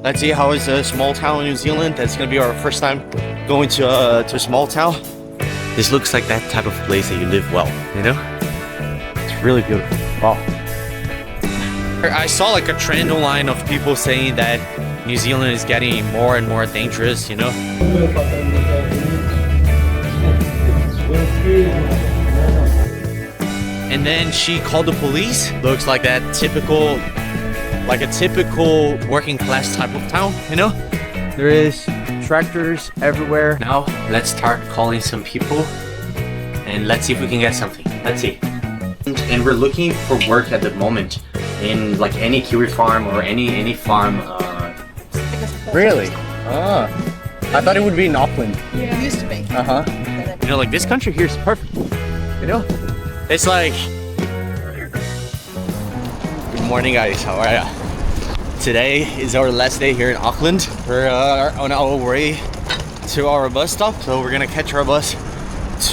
Let's see how is a small town in New Zealand. That's gonna be our first time going to a small town. This looks like that type of place that you live well, you know? It's really beautiful. Wow. I saw like a trend online of people saying that New Zealand is getting more and more dangerous, you know? And then she called the police. Looks like that typical, like a typical working class type of town, you know? There is tractors everywhere. Now let's start calling some people and let's see if we can get something. Let's see. And we're looking for work at the moment in like any kiwi farm or any farm. Really? Ah, I thought it would be in Auckland. Yeah. It used to be. You know, like this country here is perfect. You know, it's like. Good morning, guys. How are ya? Today is our last day here in Auckland. We're on our way to our bus stop, so we're gonna catch our bus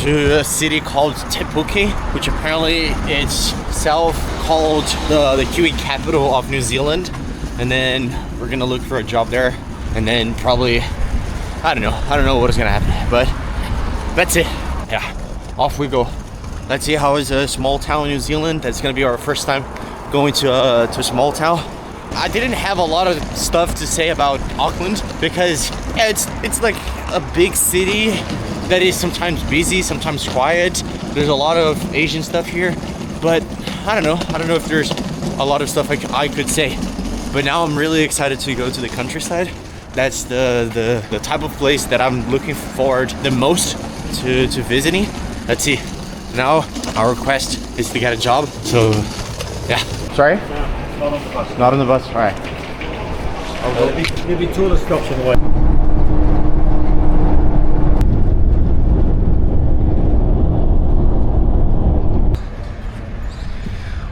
to a city called Te Puke, which apparently it's self-called the kiwi capital of New Zealand. And then we're gonna look for a job there, and then probably I don't know what is gonna happen, but that's it. Yeah, off we go. Let's see how is a small town in New Zealand. That's gonna be our first time going to a small town. I didn't have a lot of stuff to say about Auckland because yeah, it's like a big city that is sometimes busy, sometimes quiet. There's a lot of Asian stuff here, but I don't know if there's a lot of stuff I could say. But now I'm really excited to go to the countryside. That's the type of place that I'm looking forward the most to visiting. Let's see. Now our quest is to get a job. So yeah. Sorry? Not on the bus. Not on the bus. All right. Maybe tourist stops on the way.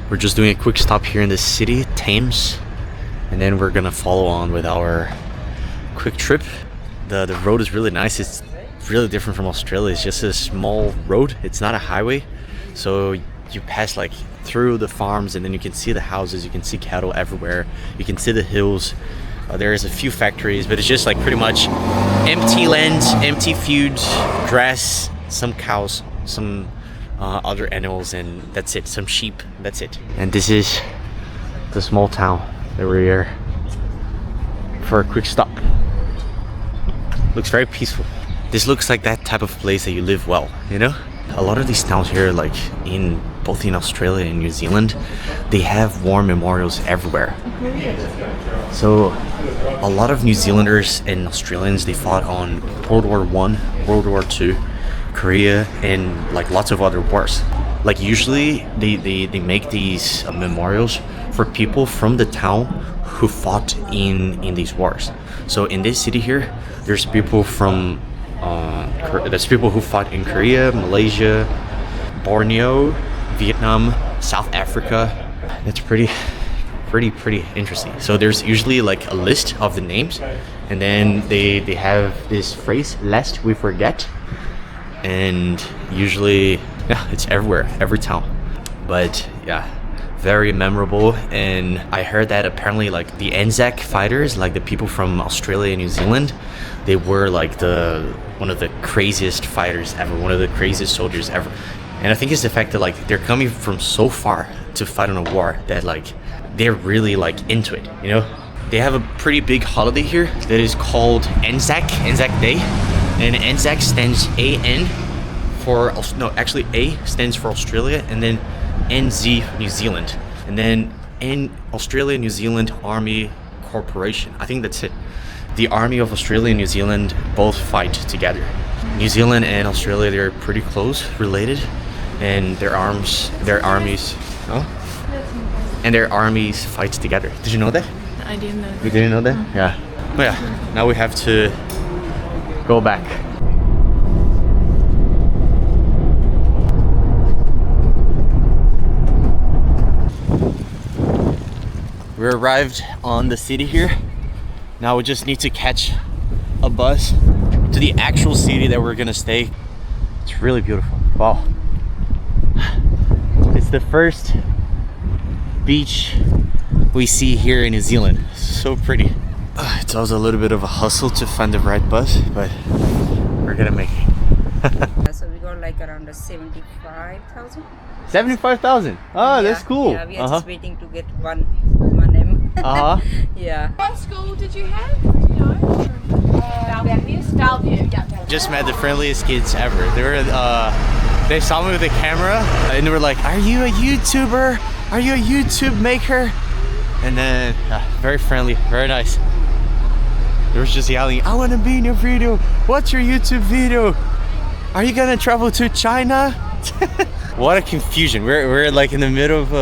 We're just doing a quick stop here in the city, Thames, and then we're gonna follow on with our quick trip. The road is really nice. It's really different from Australia. It's just a small road. It's not a highway, so you pass like through the farms, and then you can see the houses, you can see cattle everywhere, you can see the hills. There is a few factories, but it's just like pretty much empty lands, empty fields, grass, some cows, some other animals, and that's it. Some sheep, that's it. And this is the small town that we're here for a quick stop. Looks very peaceful. This looks like that type of place that you live well, you know? A lot of these towns here, like both in Australia and New Zealand, they have war memorials everywhere. So a lot of New Zealanders and Australians, they fought on World War I, World War II, Korea, and like lots of other wars. Like usually they make these memorials for people from the town who fought in these wars. So in this city here, there's people from there's people who fought in Korea, Malaysia, Borneo, Vietnam, South Africa. It's pretty interesting. So there's usually like a list of the names, and then they have this phrase, lest we forget. And usually, yeah, it's everywhere, every town. But yeah, very memorable. And I heard that apparently like the Anzac fighters, like the people from Australia and New Zealand, they were like one of the craziest fighters ever, one of the craziest soldiers ever. And I think it's the fact that like they're coming from so far to fight on a war that like they're really like into it, you know? They have a pretty big holiday here that is called Anzac Day. And Anzac stands AN for, no, actually A stands for Australia, and then NZ New Zealand, and then in Australia New Zealand Army Corporation. I think that's it. The Army of Australia and New Zealand both fight together. New Zealand and Australia, they're pretty close related, and their armies fight together. Did you know that? I didn't know that. You didn't know that? Yeah. But yeah, now we have to go back. We arrived on the city here. Now we just need to catch a bus to the actual city that we're gonna stay. It's really beautiful. Wow. It's the first beach we see here in New Zealand. So pretty. It's also a little bit of a hustle to find the right bus, but we're gonna make it. So we got like around 75,000. 75,000. Oh, that's cool. Yeah, we are just waiting to get one M. Yeah. What school did you have? Do you know? Dalview. Yeah. Just met the friendliest kids ever. They saw me with a camera and they were like, "Are you a YouTuber? Are you a YouTube maker?" And then very friendly, very nice. They were just yelling, "I want to be in your video. What's your YouTube video? Are you gonna travel to China?" What a confusion. We're like in the middle of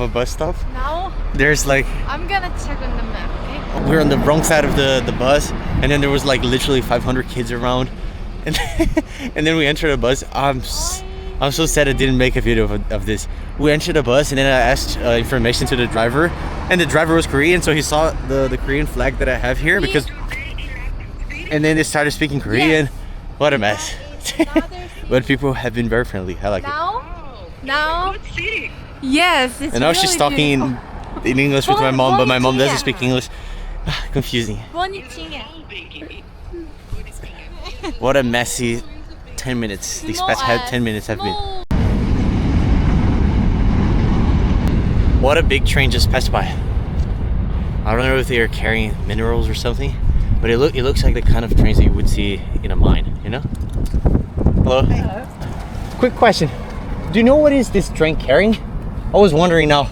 a bus stop. No. There's like, I'm gonna check on the map, okay? we're on the wrong side of the bus, and then there was like literally 500 kids around, and and then we entered a bus. I'm so sad I didn't make a video of this. We entered a bus, and then I asked information to the driver, and the driver was Korean, so he saw the Korean flag that I have here because, and then they started speaking Korean. What a mess. But people have been very friendly. I like it. Now? Yes, it's And now really she's talking beautiful. in English with my mom, but my mom doesn't speak English. Confusing. What a messy 10 minutes. These past 10 minutes have been. What a big train just passed by. I don't know if they are carrying minerals or something, but it looks like the kind of trains that you would see in a mine, you know? Hello? Hello. Quick question. Do you know what is this train carrying? I was wondering now.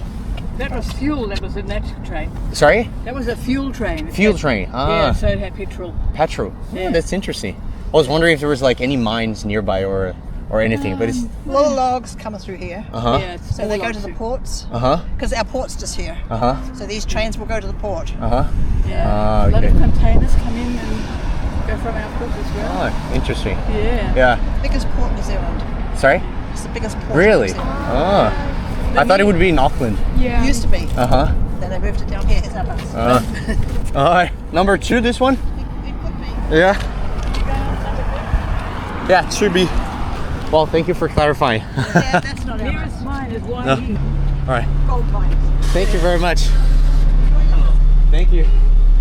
That was fuel, that was a natural train. Sorry? That was a fuel train. Fuel train. Yeah, so it had petrol. Petrol. Yeah. Oh, that's interesting. I was wondering if there was like any mines nearby or anything, but it's... A lot of logs coming through here. Uh-huh. Yeah, it's So they all go to the logs. ports. Uh-huh. Because our port's just here. Uh-huh. So these trains will go to the port. Uh-huh. Yeah. A lot of containers come in and go from our port as well. Oh, interesting. Yeah. Yeah. Biggest port in New Zealand. Sorry? It's the biggest port Really? in New Zealand. Oh. I thought it would be in Auckland. Yeah. It used to be. Uh-huh. Then they moved it down here. Here's our bus. Alright. Number 2, this one? It could be. Yeah. Yeah, it should be. Well, thank you for clarifying. Yeah, that's not our bus. Nearest mine is one No. in Alright. Gold mines. Thank you very much. Thank you.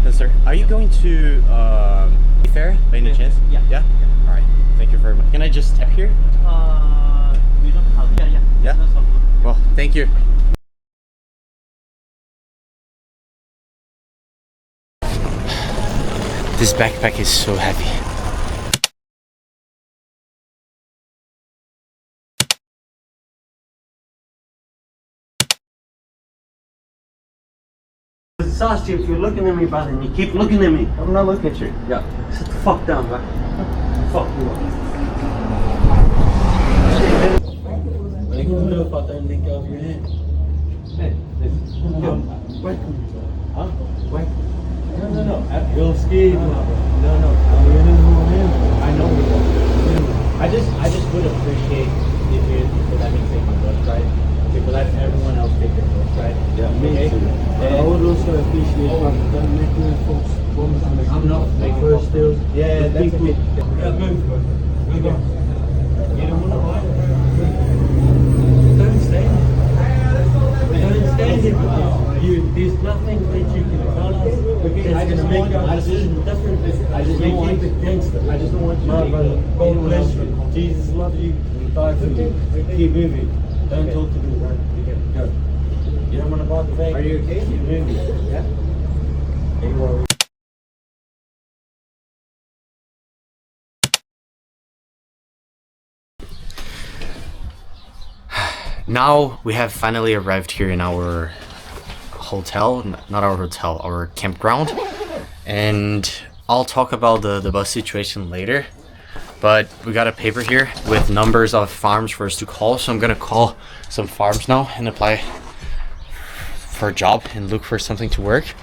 Yes, sir. Are you going to fair by any chance? Yeah. Yeah? Alright. Thank you very much. Can I just step here? We don't have. Yeah. Yeah? No problem. Well, thank you. This backpack is so heavy. Sashi, if you're looking at me, brother, and you keep looking at me, I'm not looking at you. yeah, sit the fuck down, bro. Fuck you up. What are you gonna do if I don't let go of your hand? Hey, listen. Yo, wait. Huh? Wait. No. You're scared, brother. No. We're in the room. I know we are. I just would appreciate if you could let me take my bus ride. Because let everyone else take their bus ride. Yeah, me too. I would also appreciate if you don't make no false promises. I'm not making first deals. Yeah, that's a bit. Yeah, move. You don't want to ride? Don't stand. Don't stand here because there's nothing that you can tell us that's going to make our decision different. I just don't keep it gangster. I just don't want you to God bless you. Jesus loves you. He died for you. Keep moving. Don't talk to me, right? Go. You don't want to buy the bag? Are you okay? Keep moving. Yeah? You are. Now we have finally arrived here in our hotel, not our hotel, our campground. And I'll talk about the bus situation later. But we got a paper here with numbers of farms for us to call. So I'm gonna call some farms now and apply for a job and look for something to work.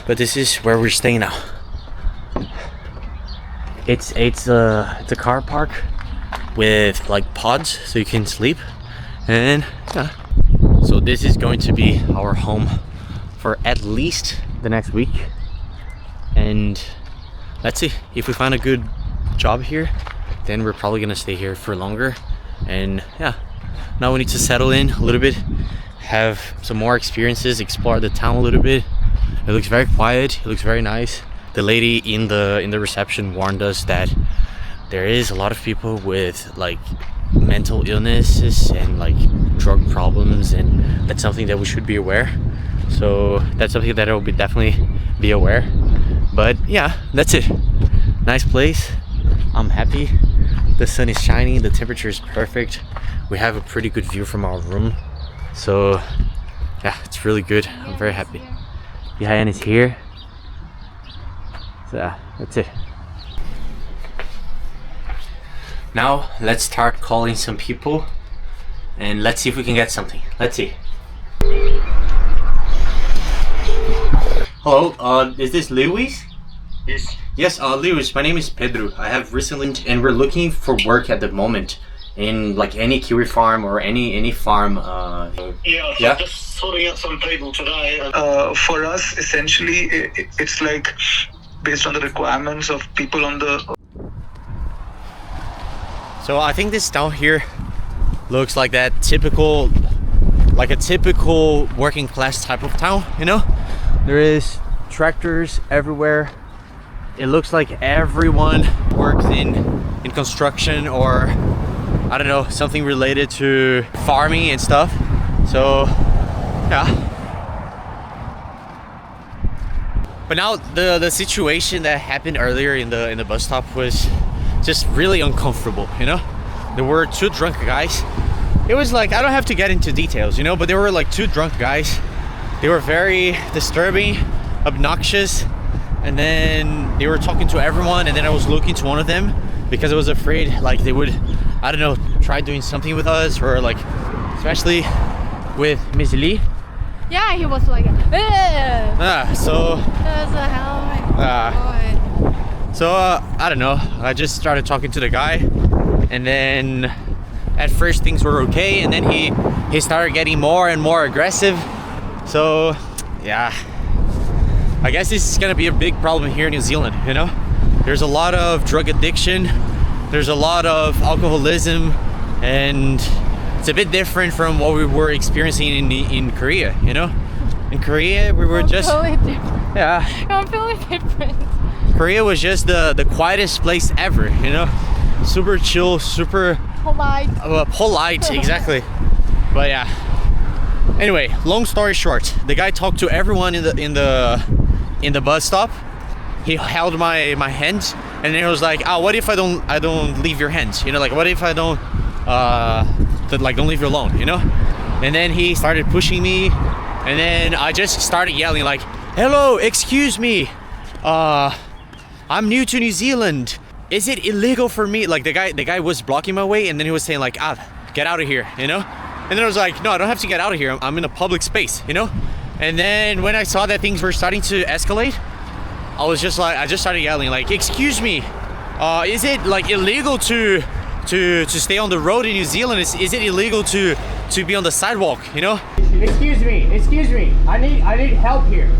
But this is where we're staying now. It's a car park with like pods so you can sleep, and yeah. So this is going to be our home for at least the next week, and let's see if we find a good job here, then we're probably gonna stay here for longer. And yeah, now we need to settle in a little bit, have some more experiences, explore the town a little bit, It looks very quiet. It looks very nice. The lady in the reception warned us that there is a lot of people with like mental illnesses and like drug problems, and that's something that we should be aware. So that's something that I will definitely be aware. But yeah, that's it. Nice place. I'm happy. The sun is shining. The temperature is perfect. We have a pretty good view from our room. So yeah, it's really good. I'm very happy. Behind is here. So yeah, that's it. Now let's start calling some people and let's see if we can get something. Let's see. Hello, is this Lewis? Yes. Yes, Lewis, my name is Pedro. I have recently, and we're looking for work at the moment in like any kiwi farm or any farm. Yeah, just sorting out some people today. For us, essentially, it's like based on the requirements of people on the. So I think this down here looks like that typical, like a typical working class type of town, you know? There is tractors everywhere. It looks like everyone works in construction or I don't know, something related to farming and stuff. So yeah. But now the situation that happened earlier in the bus stop was just really uncomfortable, you know? There were two drunk guys. It was like, I don't have to get into details, you know, but there were like two drunk guys. They were very disturbing, obnoxious, and then they were talking to everyone, and then I was looking to one of them because I was afraid like they would, I don't know, try doing something with us, or like, especially with Miss Lee. Yeah, he was like, So what the hell? So I don't know, I just started talking to the guy, and then at first things were okay, and then he started getting more and more aggressive. So yeah, I guess this is gonna be a big problem here in New Zealand, you know? There's a lot of drug addiction, there's a lot of alcoholism, and it's a bit different from what we were experiencing in Korea, you know? In Korea we were just, Completely different. yeah, Completely different. Korea was just the quietest place ever, you know? Super chill, super Polite. polite, exactly. But yeah. Anyway, long story short, the guy talked to everyone in the bus stop. He held my hand, and then he was like, "Oh, what if I don't leave your hand? You know, like what if I don't don't leave you alone? You know?" And then he started pushing me, and then I just started yelling like, "Hello, excuse me. I'm new to New Zealand. Is it illegal for me?" Like the guy was blocking my way, and then he was saying like, "Get out of here," you know? And then I was like, "No, I don't have to get out of here. I'm in a public space," you know? And then when I saw that things were starting to escalate, I just started yelling like, "Excuse me, is it like illegal to stay on the road in New Zealand? Is it illegal to be on the sidewalk, you know?" Excuse me. I need help here.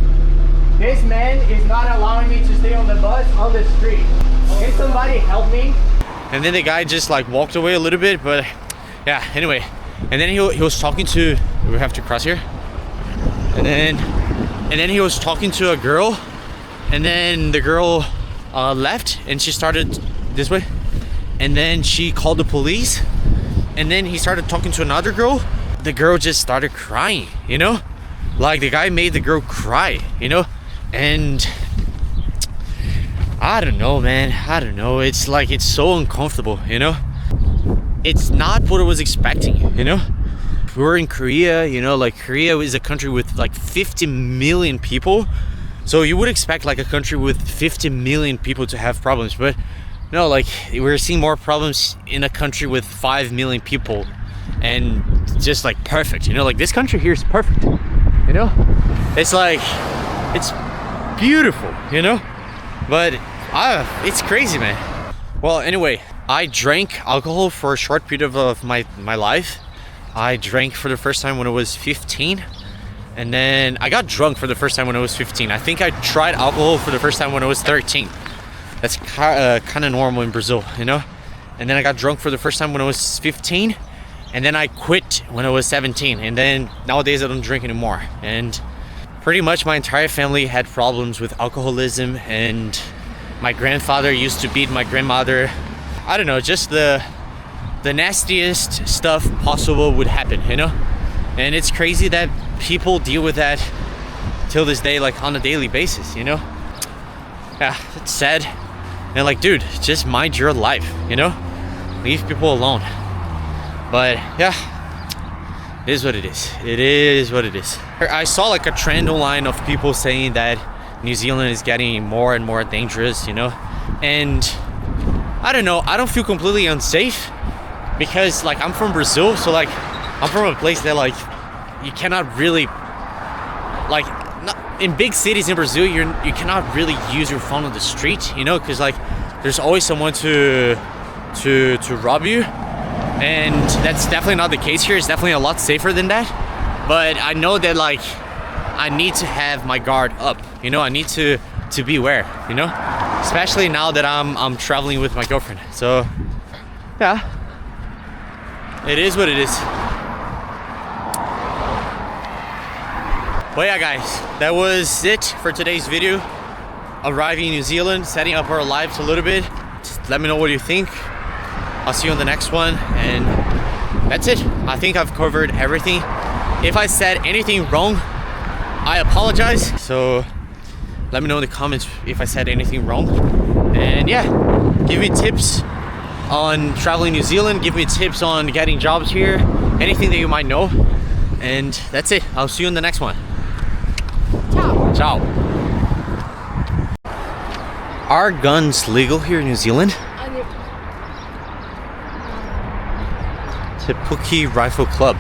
This man is not allowing me to stay on the bus on the street. Can somebody help me? And then the guy just like walked away a little bit, but yeah, anyway. And then he was talking to, we have to cross here. And then he was talking to a girl, and then the girl left, and she started this way. And then she called the police, and then he started talking to another girl. The girl just started crying, you know? Like the guy made the girl cry, you know? And I don't know, man. I don't know. It's like, it's so uncomfortable, you know? It's not what I was expecting, you know? We were in Korea, you know, like Korea is a country with like 50 million people. So you would expect like a country with 50 million people to have problems, but no, like we're seeing more problems in a country with 5 million people, and just like perfect, you know, like this country here is perfect, you know? It's like, it's beautiful, you know? But it's crazy, man. Well, anyway, I drank alcohol for a short period of my life. I drank for the first time when I was 15, and then I got drunk for the first time when I was 15. I think I tried alcohol for the first time when I was 13. That's kind of normal in Brazil, you know? And then I got drunk for the first time when I was 15, and then I quit when I was 17, and then nowadays I don't drink anymore. And pretty much my entire family had problems with alcoholism, and my grandfather used to beat my grandmother. I don't know, just the nastiest stuff possible would happen, you know? And it's crazy that people deal with that till this day, like on a daily basis, you know? Yeah, it's sad. And like, dude, just mind your life, you know? Leave people alone. But yeah, it is what it is. It is what it is. I saw like a trend online of people saying that New Zealand is getting more and more dangerous, you know? And I don't know, I don't feel completely unsafe because like I'm from Brazil, so like I'm from a place that like you cannot really like in big cities in Brazil you cannot really use your phone on the street, you know, because like there's always someone to rob you, and that's definitely not the case here. It's definitely a lot safer than that, but I know that like I need to have my guard up, you know. I need to be aware, you know, especially now that I'm traveling with my girlfriend. So yeah, it is what it is. But yeah guys, that was it for today's video. Arriving in New Zealand, setting up our lives a little bit. Just let me know what you think. I'll see you on the next one, and that's it. I think I've covered everything. If I said anything wrong, I apologize. So let me know in the comments if I said anything wrong. And yeah, give me tips on traveling New Zealand, give me tips on getting jobs here, anything that you might know. And that's it. I'll see you in the next one. Ciao. Ciao. Are guns legal here in New Zealand? Te Puke Rifle Club.